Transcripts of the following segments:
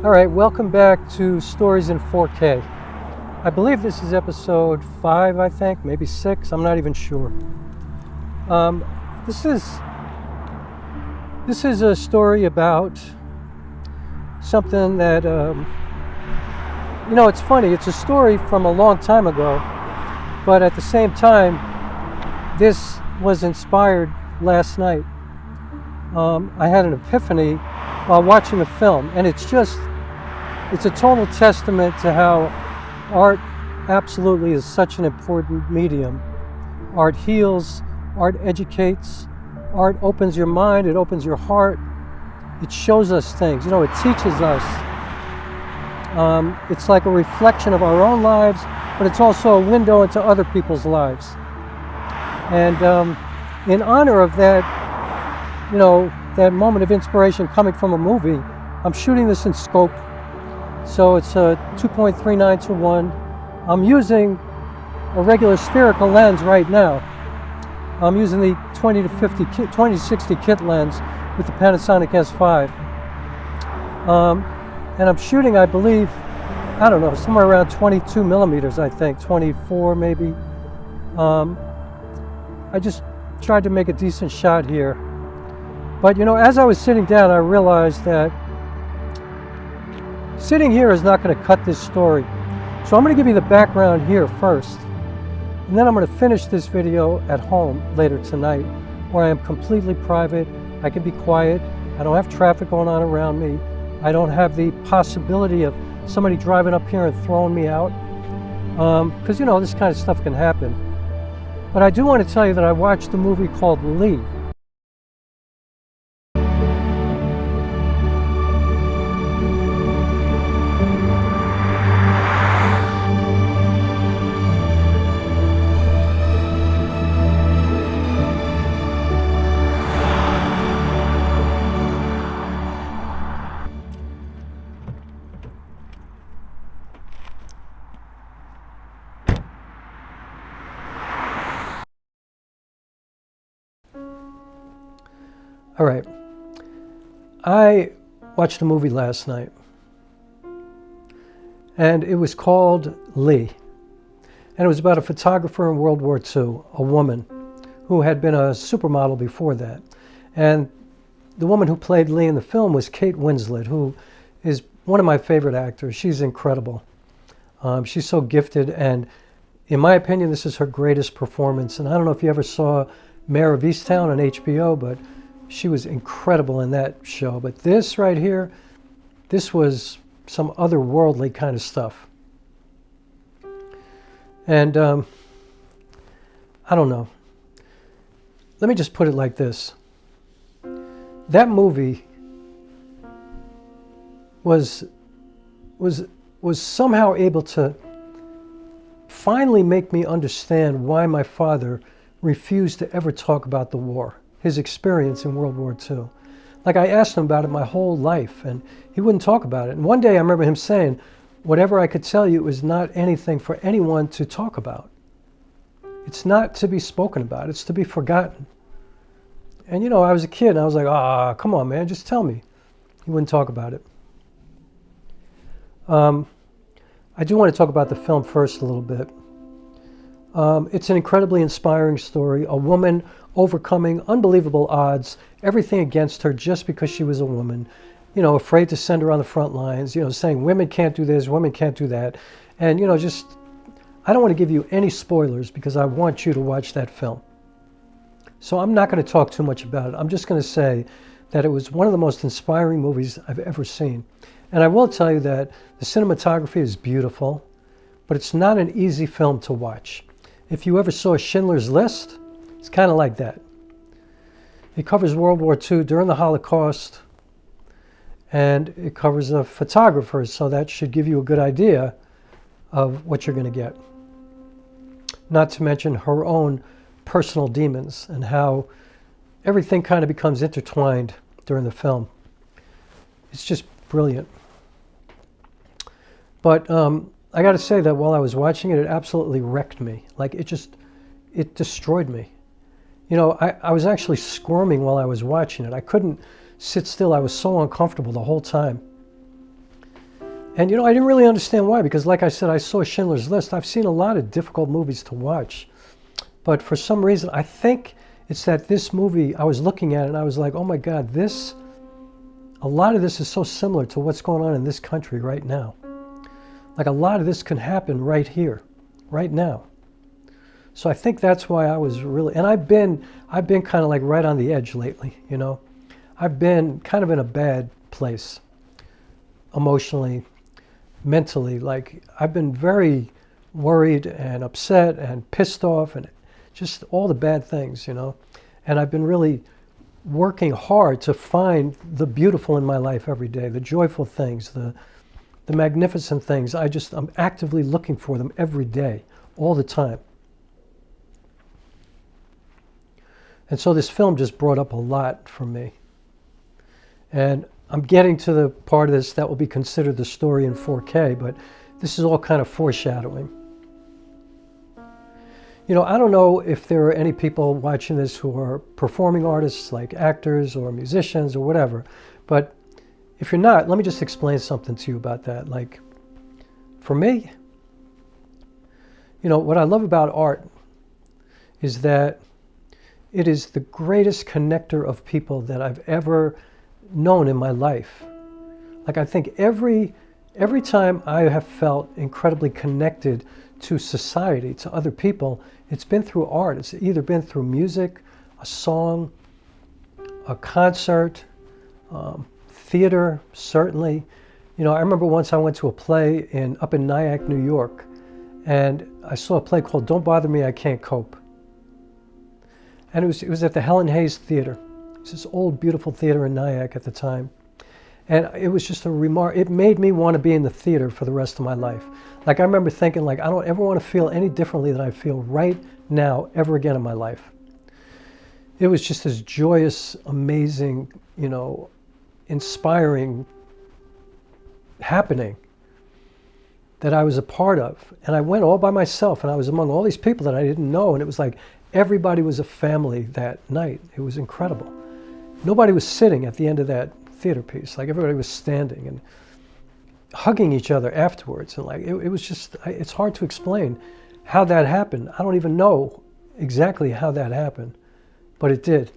All right, welcome back to Stories in 4K. I believe this is episode 5, I think, maybe 6, I'm not even sure. This is a story about something that, it's funny, it's a story from a long time ago, but at the same time, this was inspired last night. I had an epiphany while watching a film, and it's a total testament to how art absolutely is such an important medium. Art heals, art educates, art opens your mind, it opens your heart, it shows us things, it teaches us. It's like a reflection of our own lives, but it's also a window into other people's lives. And in honor of that, that moment of inspiration coming from a movie, I'm shooting this in scope. So it's a 2.39 to 1. I'm using a regular spherical lens right now. I'm using the 2060 kit lens with the Panasonic S5. And I'm shooting, I believe, somewhere around 22 millimeters, I think, 24 maybe. I just tried to make a decent shot here. But as I was sitting down, I realized that sitting here is not going to cut this story. So I'm going to give you the background here first. And then I'm going to finish this video at home later tonight, where I am completely private. I can be quiet. I don't have traffic going on around me. I don't have the possibility of somebody driving up here and throwing me out. Because, this kind of stuff can happen. But I do want to tell you that I watched a movie called Lee. All right, I watched a movie last night, and it was called Lee, and it was about a photographer in World War II, a woman who had been a supermodel before that, and the woman who played Lee in the film was Kate Winslet, who is one of my favorite actors. She's incredible. She's so gifted, and in my opinion, this is her greatest performance, and I don't know if you ever saw Mayor of Easttown on HBO, but she was incredible in that show. But this right here, this was some otherworldly kind of stuff. And I don't know. Let me just put it like this. That movie was somehow able to finally make me understand why my father refused to ever talk about the war, his experience in World War II. Like, I asked him about it my whole life, and he wouldn't talk about it. And one day I remember him saying, whatever I could tell you, it was not anything for anyone to talk about. It's not to be spoken about, it's to be forgotten. And I was a kid, and I was like, come on, man, just tell me. He wouldn't talk about it. I do want to talk about the film first a little bit. It's an incredibly inspiring story, a woman overcoming unbelievable odds, everything against her just because she was a woman, afraid to send her on the front lines, saying women can't do this, women can't do that. And, I don't want to give you any spoilers because I want you to watch that film. So I'm not going to talk too much about it. I'm just going to say that it was one of the most inspiring movies I've ever seen. And I will tell you that the cinematography is beautiful, but it's not an easy film to watch. If you ever saw Schindler's List, it's kind of like that. It covers World War II during the Holocaust, and it covers a photographer, so that should give you a good idea of what you're going to get. Not to mention her own personal demons and how everything kind of becomes intertwined during the film. It's just brilliant. But I got to say that while I was watching it, it absolutely wrecked me. Like, it destroyed me. I was actually squirming while I was watching it. I couldn't sit still. I was so uncomfortable the whole time. And you know, I didn't really understand why, because like I said, I saw Schindler's List. I've seen a lot of difficult movies to watch. But for some reason, I think it's that this movie, I was looking at it and I was like, oh my God, a lot of this is so similar to what's going on in this country right now. Like a lot of this can happen right here, right now. So I think that's why I was really, and I've been kind of like right on the edge lately, you know. I've been kind of in a bad place, emotionally, mentally. Like I've been very worried and upset and pissed off and just all the bad things, you know. And I've been really working hard to find the beautiful in my life every day, the joyful things, the magnificent things. I'm actively looking for them every day, all the time. And so this film just brought up a lot for me. And I'm getting to the part of this that will be considered the story in 4K, but this is all kind of foreshadowing. You know, I don't know if there are any people watching this who are performing artists, like actors or musicians or whatever, but if you're not, let me just explain something to you about that. Like, for me, you know, what I love about art is that it is the greatest connector of people that I've ever known in my life. Like, I think every time I have felt incredibly connected to society, to other people, it's been through art. It's either been through music, a song, a concert, theater, certainly. You know, I remember once I went to a play up in Nyack, New York, and I saw a play called Don't Bother Me, I Can't Cope. And it was at the Helen Hayes Theater. It was this old, beautiful theater in Nyack at the time. And it was just it made me want to be in the theater for the rest of my life. Like, I remember thinking, like, I don't ever want to feel any differently than I feel right now ever again in my life. It was just this joyous, amazing, you know, inspiring happening that I was a part of. And I went all by myself, and I was among all these people that I didn't know, and it was like everybody was a family that night. It was incredible. Nobody was sitting at the end of that theater piece. Like, everybody was standing and hugging each other afterwards. And like, it was just, it's hard to explain how that happened. I don't even know exactly how that happened, but it did.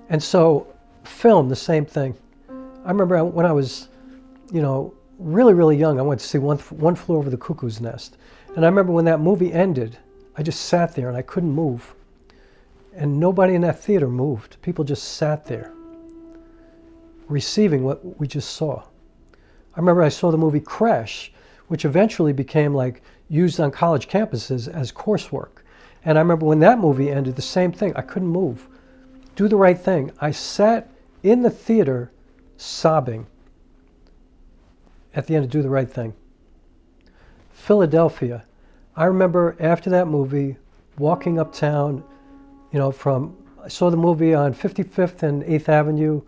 And so film, the same thing. I remember when I was, you know, really, really young, I went to see One Flew Over the Cuckoo's Nest. And I remember when that movie ended, I just sat there and I couldn't move. And nobody in that theater moved. People just sat there, receiving what we just saw. I remember I saw the movie Crash, which eventually became like used on college campuses as coursework. And I remember when that movie ended, the same thing. I couldn't move. Do the Right Thing. I sat in the theater sobbing at the end of Do the Right Thing. Philadelphia. I remember after that movie, walking uptown, you know, I saw the movie on 55th and 8th Avenue,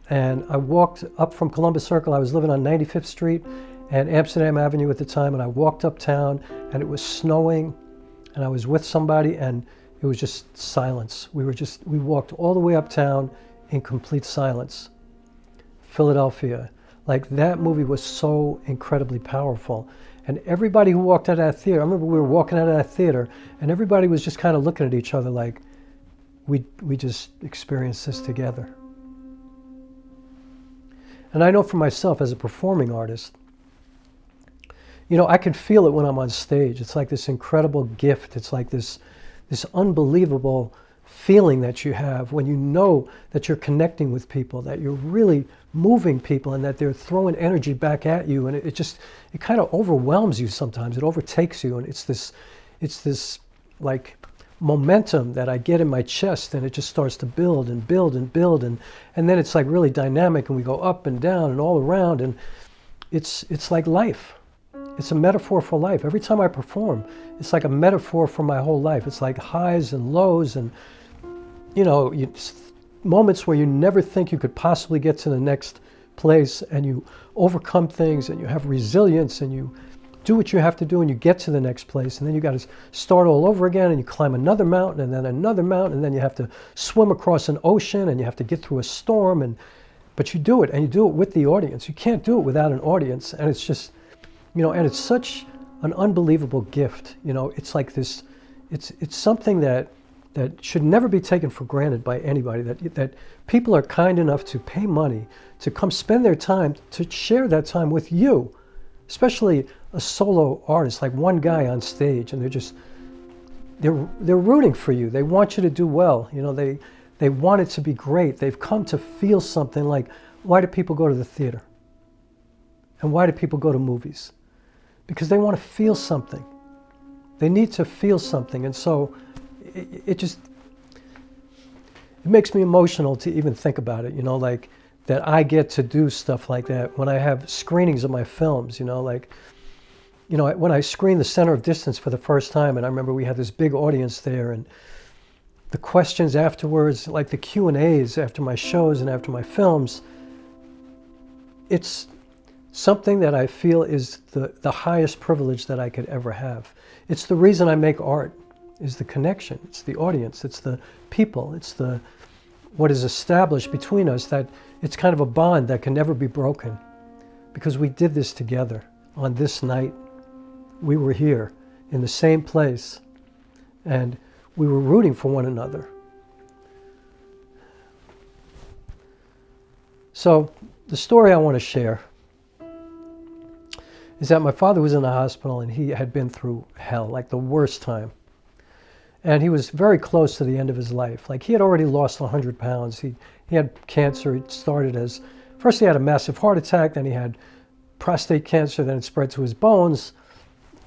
and I walked up from Columbus Circle. I was living on 95th Street and Amsterdam Avenue at the time, and I walked uptown, and it was snowing, and I was with somebody, and it was just silence. We walked all the way uptown in complete silence. Philadelphia. Like, that movie was so incredibly powerful. And everybody who walked out of that theater, I remember we were walking out of that theater, and everybody was just kind of looking at each other like, we just experienced this together. And I know for myself as a performing artist, you know, I can feel it when I'm on stage. It's like this incredible gift. It's like this unbelievable feeling that you have when you know that you're connecting with people, that you're really moving people, and that they're throwing energy back at you, and it kind of overwhelms you sometimes. It overtakes you, and it's this like momentum that I get in my chest, and it just starts to build and build and build, and then it's like really dynamic, and we go up and down and all around, and it's like life. It's a metaphor for life. Every time I perform, it's like a metaphor for my whole life. It's like highs and lows, and you know, moments where you never think you could possibly get to the next place, and you overcome things, and you have resilience, and you do what you have to do, and you get to the next place, and then you got to start all over again, and you climb another mountain, and then another mountain, and then you have to swim across an ocean, and you have to get through a storm, and But you do it, and you do it with the audience. You can't do it without an audience, and it's just, and it's such an unbelievable gift. It's like this, it's something that should never be taken for granted by anybody, that people are kind enough to pay money to come spend their time, to share that time with you, especially a solo artist, like one guy on stage, and they're rooting for you. They want you to do well. They want it to be great. They've come to feel something. Like, why do people go to the theater? And why do people go to movies? Because they want to feel something. They need to feel something. And so it makes me emotional to even think about it, like that I get to do stuff like that when I have screenings of my films, when I screened The Center of Distance for the first time, and I remember we had this big audience there, and the questions afterwards, like the Q&As after my shows and after my films, it's something that I feel is the highest privilege that I could ever have. It's the reason I make art, is the connection. It's the audience. It's the people. It's what is established between us, that it's kind of a bond that can never be broken, because we did this together on this night. We were here in the same place, and we were rooting for one another. So the story I want to share is that my father was in the hospital, and he had been through hell, like the worst time. And he was very close to the end of his life. Like, he had already lost 100 pounds. He had cancer. It started as, first he had a massive heart attack, then he had prostate cancer, then it spread to his bones.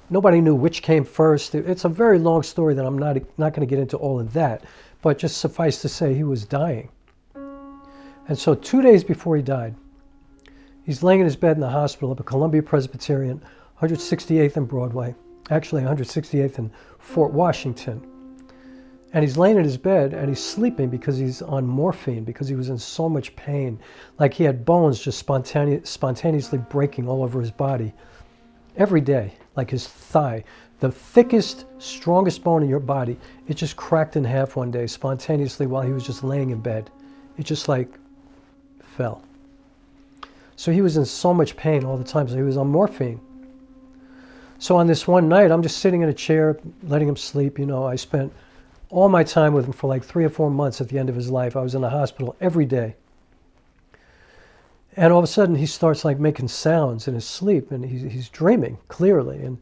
Nobody knew which came first. It's a very long story that I'm not going to get into all of that, but just suffice to say, he was dying. And so 2 days before he died, he's laying in his bed in the hospital up at Columbia Presbyterian, 168th and Broadway, actually 168th and Fort Washington. And he's laying in his bed, and he's sleeping because he's on morphine, because he was in so much pain. Like, he had bones just spontaneously breaking all over his body every day, like his thigh. The thickest, strongest bone in your body, it just cracked in half one day spontaneously while he was just laying in bed. It just like fell. So he was in so much pain all the time, so he was on morphine. So on this one night, I'm just sitting in a chair, letting him sleep. I spent all my time with him for like 3 or 4 months at the end of his life. I was in the hospital every day. And all of a sudden, he starts like making sounds in his sleep, and he's dreaming clearly. And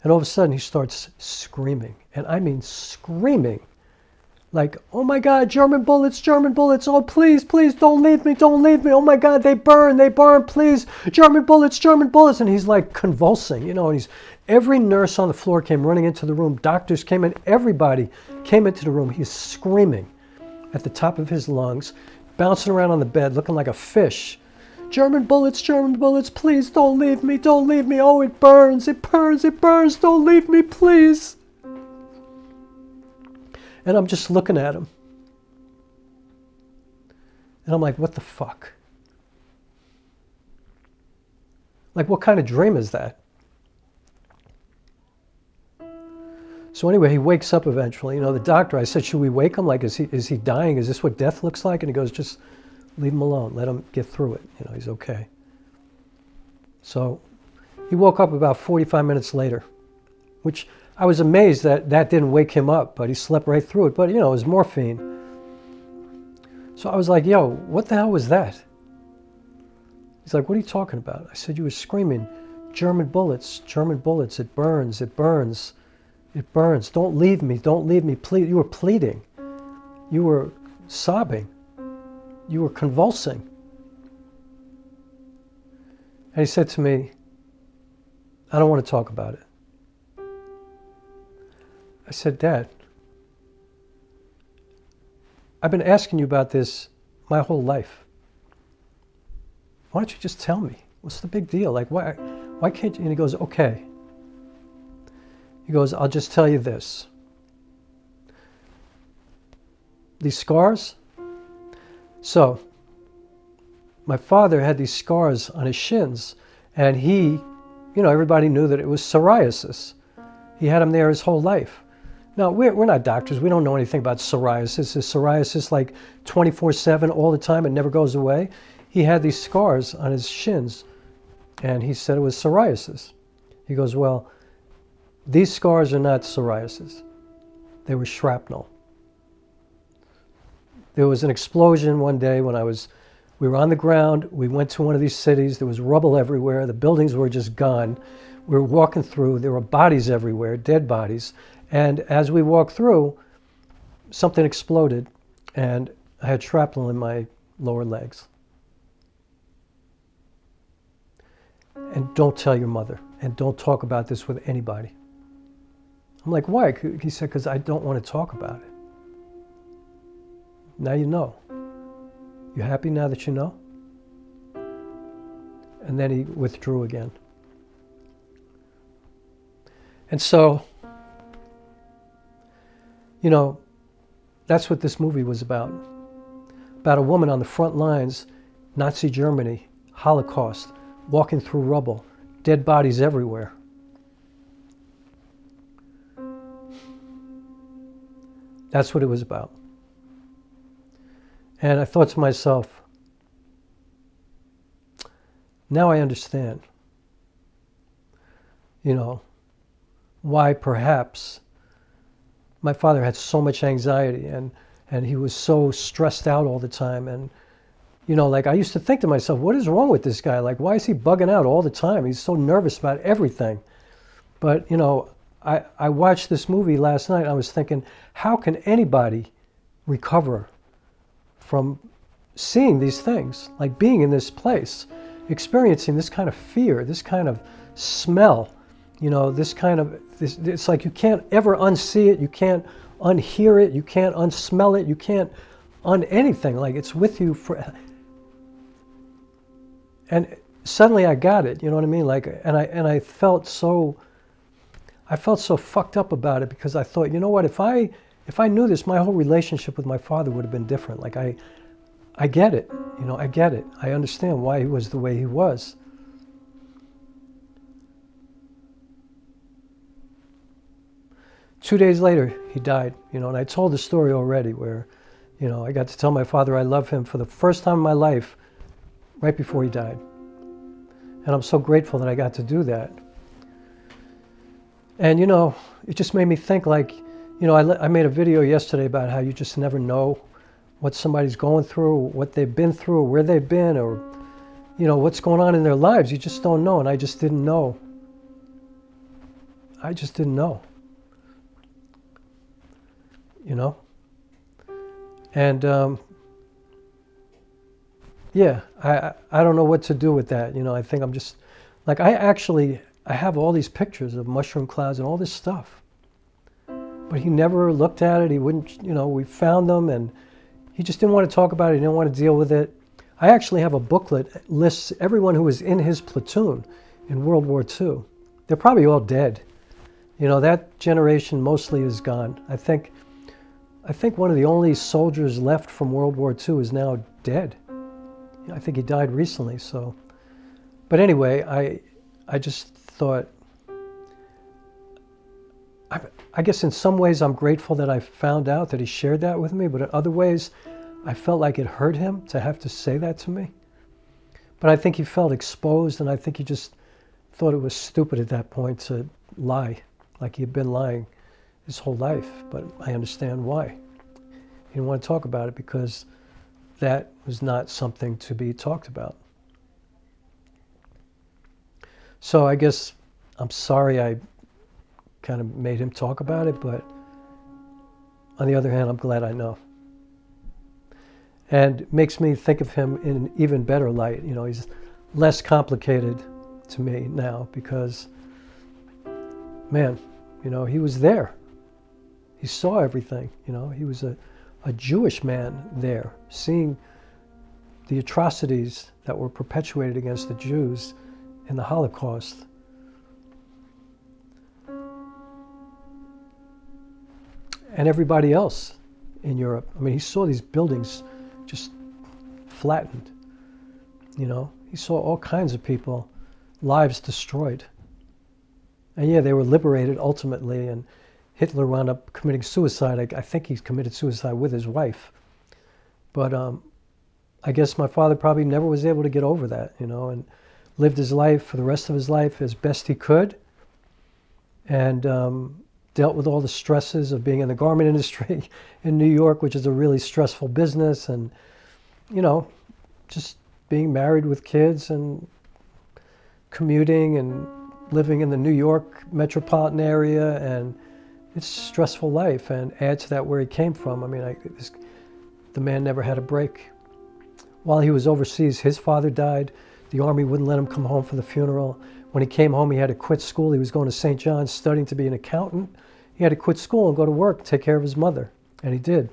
all of a sudden, he starts screaming. And I mean screaming. Like, oh my God, German bullets, oh please, please, don't leave me, oh my God, they burn, please, German bullets, and he's like convulsing, and every nurse on the floor came running into the room, doctors came in, everybody came into the room. He's screaming at the top of his lungs, bouncing around on the bed, looking like a fish. German bullets, please, don't leave me, oh it burns, don't leave me, please. And I'm just looking at him. And I'm like, what the fuck? Like, what kind of dream is that? So anyway, he wakes up eventually. The doctor, I said, should we wake him? Like, is he dying? Is this what death looks like? And he goes, just leave him alone. Let him get through it. He's okay. So he woke up about 45 minutes later, which I was amazed that didn't wake him up, but he slept right through it. But, it was morphine. So I was like, yo, what the hell was that? He's like, what are you talking about? I said, you were screaming, German bullets, it burns, don't leave me, please. You were pleading. You were sobbing. You were convulsing. And he said to me, I don't want to talk about it. I said, Dad, I've been asking you about this my whole life. Why don't you just tell me? What's the big deal? Like, why can't you? And he goes, okay. He goes, I'll just tell you this. These scars? So, my father had these scars on his shins, and he, everybody knew that it was psoriasis. He had them there his whole life. Now, we're not doctors. We don't know anything about psoriasis. Is psoriasis like 24/7 all the time? It never goes away? he had these scars on his shins, and he said it was psoriasis. He goes, well, these scars are not psoriasis. They were shrapnel. There was an explosion one day when we were on the ground. We went to one of these cities. There was rubble everywhere. The buildings were just gone. We were walking through. There were bodies everywhere, dead bodies. And as we walked through, something exploded, and I had shrapnel in my lower legs. And don't tell your mother, and don't talk about this with anybody. I'm like, why? He said, because I don't want to talk about it. Now you know. You happy now that you know? And then he withdrew again. And so, you know, that's what this movie was about. About a woman on the front lines, Nazi Germany, Holocaust, walking through rubble, dead bodies everywhere. That's what it was about. And I thought to myself, now I understand, you know, why perhaps my father had so much anxiety and he was so stressed out all the time. And, you know, like I used to think to myself, what is wrong with this guy? Like, why is he bugging out all the time? He's so nervous about everything. But, you know, I watched this movie last night. I was thinking, how can anybody recover from seeing these things, like being in this place, experiencing this kind of fear, this kind of smell, you know, this kind of, it's like you can't ever unsee it, you can't unhear it, you can't unsmell it, you can't anything, like it's with you for, and suddenly I got it, you know what I mean? Like, and I felt so fucked up about it, because I thought, you know what, if I knew this, my whole relationship with my father would have been different. Like I get it, you know, I get it. I understand why he was the way he was. Two days later, he died, you know, and I told the story already where, you know, I got to tell my father I love him for the first time in my life right before he died. And I'm so grateful that I got to do that. And, you know, it just made me think, like, you know, I made a video yesterday about how you just never know what somebody's going through, what they've been through, where they've been, or, you know, what's going on in their lives. You just don't know, and I just didn't know. I just didn't know. You know? And, yeah, I don't know what to do with that. You know, I think I'm just, like, I have all these pictures of mushroom clouds and all this stuff. But he never looked at it. He wouldn't, you know, we found them, and he just didn't want to talk about it. He didn't want to deal with it. I actually have a booklet that lists everyone who was in his platoon in World War II. They're probably all dead. You know, that generation mostly is gone. I think one of the only soldiers left from World War II is now dead. I think he died recently, so. But anyway, I just thought, I guess in some ways I'm grateful that I found out that he shared that with me, but in other ways I felt like it hurt him to have to say that to me. But I think he felt exposed, and I think he just thought it was stupid at that point to lie, like he had been lying his whole life. But I understand why. He didn't want to talk about it because that was not something to be talked about. So I guess I'm sorry I kind of made him talk about it, but on the other hand, I'm glad I know. And it makes me think of him in an even better light. You know, he's less complicated to me now because, man, you know, he was there. He saw everything, you know. He was a Jewish man there, seeing the atrocities that were perpetuated against the Jews in the Holocaust. And everybody else in Europe. I mean, he saw these buildings just flattened, you know. He saw all kinds of people, lives destroyed. And yeah, they were liberated ultimately, and Hitler wound up committing suicide. I think he committed suicide with his wife. But I guess my father probably never was able to get over that, you know, and lived his life for the rest of his life as best he could, and dealt with all the stresses of being in the garment industry in New York, which is a really stressful business, and, you know, just being married with kids and commuting and living in the New York metropolitan area, and it's a stressful life, and add to that where he came from. I mean, the man never had a break. While he was overseas, his father died. The Army wouldn't let him come home for the funeral. When he came home, he had to quit school. He was going to St. John's studying to be an accountant. He had to quit school and go to work, take care of his mother, and he did.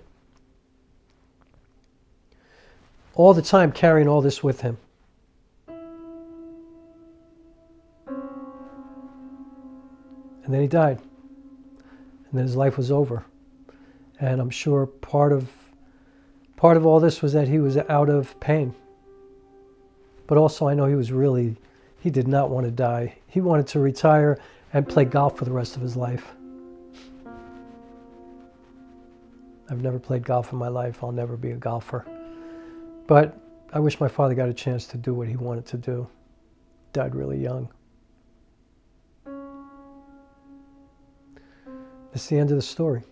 All the time carrying all this with him. And then he died. And then his life was over. And I'm sure part of all this was that he was out of pain. But also I know he did not want to die. He wanted to retire and play golf for the rest of his life. I've never played golf in my life. I'll never be a golfer. But I wish my father got a chance to do what he wanted to do. Died really young. That's the end of the story.